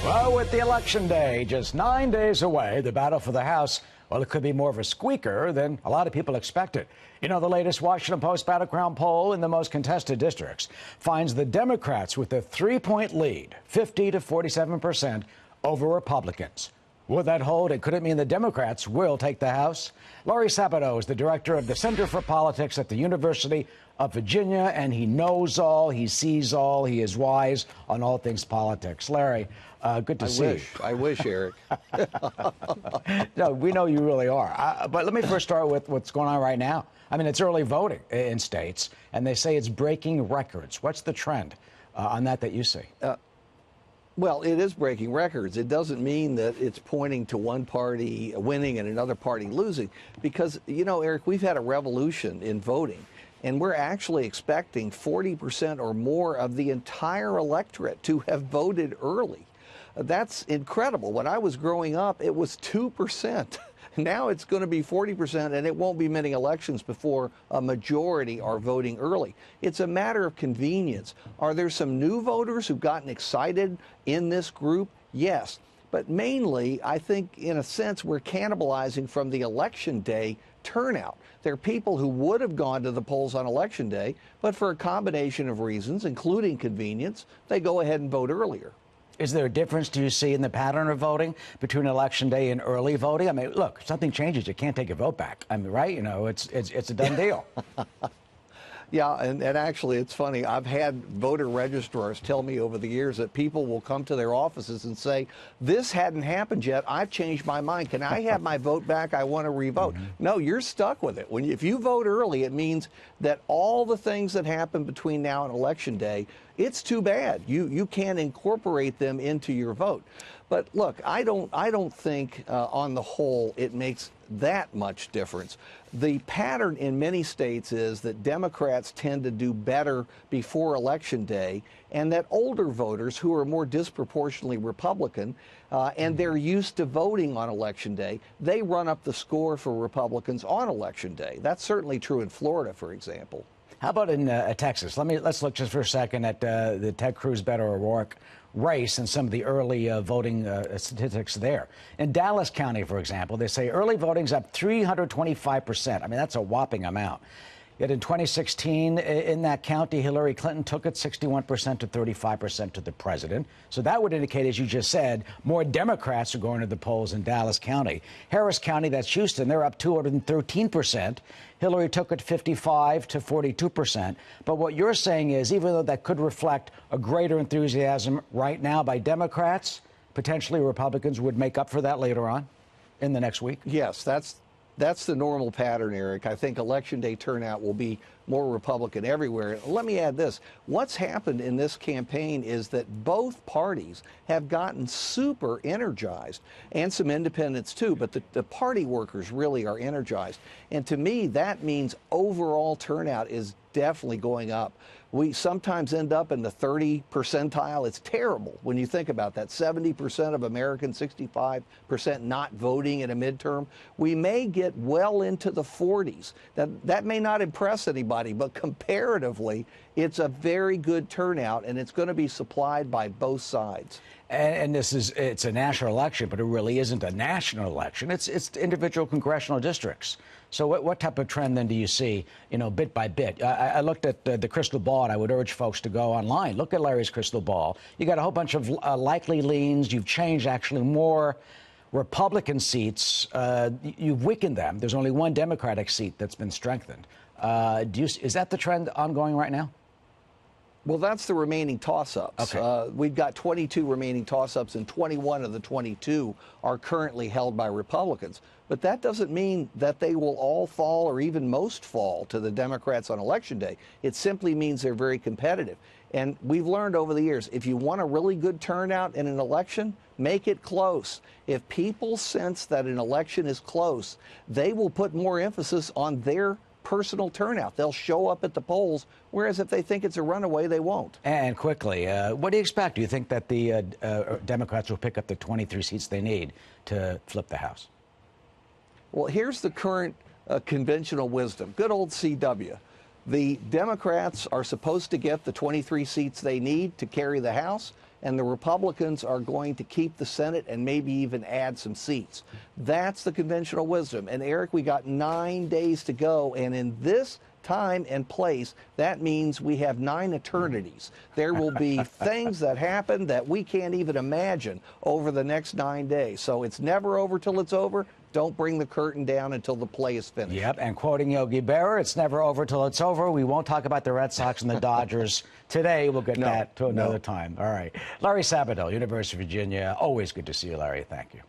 Well, with the election day just 9 days away, the battle for the House, well, it could be more of a squeaker than a lot of people expected. You know, the latest Washington Post battleground poll in the most contested districts finds the Democrats with a 3-point lead, 50 to 47% over Republicans. Will that hold? And could it mean the Democrats will take the House? Larry Sabato is the director of the Center for Politics at the University of Virginia, and he knows all, he sees all, he is wise on all things politics. Larry, good to see you. I wish, Eric. No, we know you really are. But let me first start with what's going on right now. I mean, it's early voting in states, and they say it's breaking records. What's the trend on that you see? Well, it is breaking records. It doesn't mean that it's pointing to one party winning and another party losing, because, you know, Eric, we've had a revolution in voting, and we're actually expecting 40% or more of the entire electorate to have voted early. That's incredible. When I was growing up, it was 2%. Now it's going to be 40%, and it won't be many elections before a majority are voting early. It's a matter of convenience. Are there some new voters who've gotten excited in this group? Yes. But mainly, I think, in a sense, we're cannibalizing from the election day turnout. There are people who would have gone to the polls on election day, but for a combination of reasons, including convenience, they go ahead and vote earlier. Is there a difference, do you see, in the pattern of voting between Election Day and early voting? I mean, look, if something changes, you can't take your vote back. I mean, right? You know, it's a done deal. Yeah, and actually, it's funny. I've had voter registrars tell me over the years that people will come to their offices and say, this hadn't happened yet. I've changed my mind. Can I have my vote back? I want to revote. No, you're stuck with it. If you vote early, it means that all the things that happen between now and Election Day, it's too bad. You can't incorporate them into your vote. But look, I don't think on the whole it makes that much difference. The pattern in many states is that Democrats tend to do better before Election Day, and that older voters who are more disproportionately Republican and they're used to voting on Election Day, they run up the score for Republicans on Election Day. That's certainly true in Florida, for example. How about in Texas? Let's look just for a second at the Ted Cruz, Beto O'Rourke race and some of the early voting statistics there. In Dallas County, for example, they say early voting's up 325%. I mean, that's a whopping amount. Yet in 2016, in that county, Hillary Clinton took it 61% to 35% to the president. So that would indicate, as you just said, more Democrats are going to the polls in Dallas County. Harris County, that's Houston, they're up 213%. Hillary took it 55 to 42%. But what you're saying is, even though that could reflect a greater enthusiasm right now by Democrats, potentially Republicans would make up for that later on in the next week? Yes, that's the normal pattern, Eric. I think Election Day turnout will be more Republican everywhere. Let me add this. What's happened in this campaign is that both parties have gotten super energized, and some independents too, but the party workers really are energized. And to me, that means overall turnout is definitely going up. We sometimes end up in the 30 percentile. It's terrible when you think about that. 70% of Americans, 65% not voting in a midterm. We may get well into the 40s. That may not impress anybody, but comparatively, it's a very good turnout, and it's going to be supplied by both sides. And it's a national election, but it really isn't a national election. It's individual congressional districts. So what type of trend then do you see, you know, bit by bit? I looked at the crystal ball, and I would urge folks to go online. Look at Larry's crystal ball. You got a whole bunch of likely leans. You've changed actually more Republican seats. You've weakened them. There's only one Democratic seat that's been strengthened. Is that the trend ongoing right now? Well, that's the remaining toss-ups. Okay. We've got 22 remaining toss-ups, and 21 of the 22 are currently held by Republicans. But that doesn't mean that they will all fall, or even most fall, to the Democrats on Election Day. It simply means they're very competitive. And we've learned over the years, if you want a really good turnout in an election, make it close. If people sense that an election is close, they will put more emphasis on their personal turnout. They'll show up at the polls, whereas if they think it's a runaway, they won't. And quickly, what do you expect? Do you think that the Democrats will pick up the 23 seats they need to flip the House? Well, here's the current conventional wisdom. Good old CW. The Democrats are supposed to get the 23 seats they need to carry the House, and the Republicans are going to keep the Senate and maybe even add some seats. That's the conventional wisdom. And Eric, we got 9 days to go, and in this time and place, that means we have 9 eternities. There will be things that happen that we can't even imagine over the next 9 days. So it's never over till it's over. Don't bring the curtain down until the play is finished. Yep, and quoting Yogi Berra, it's never over till it's over. We won't talk about the Red Sox and the Dodgers today. We'll get that to another time. All right. Larry Sabato, University of Virginia. Always good to see you, Larry. Thank you.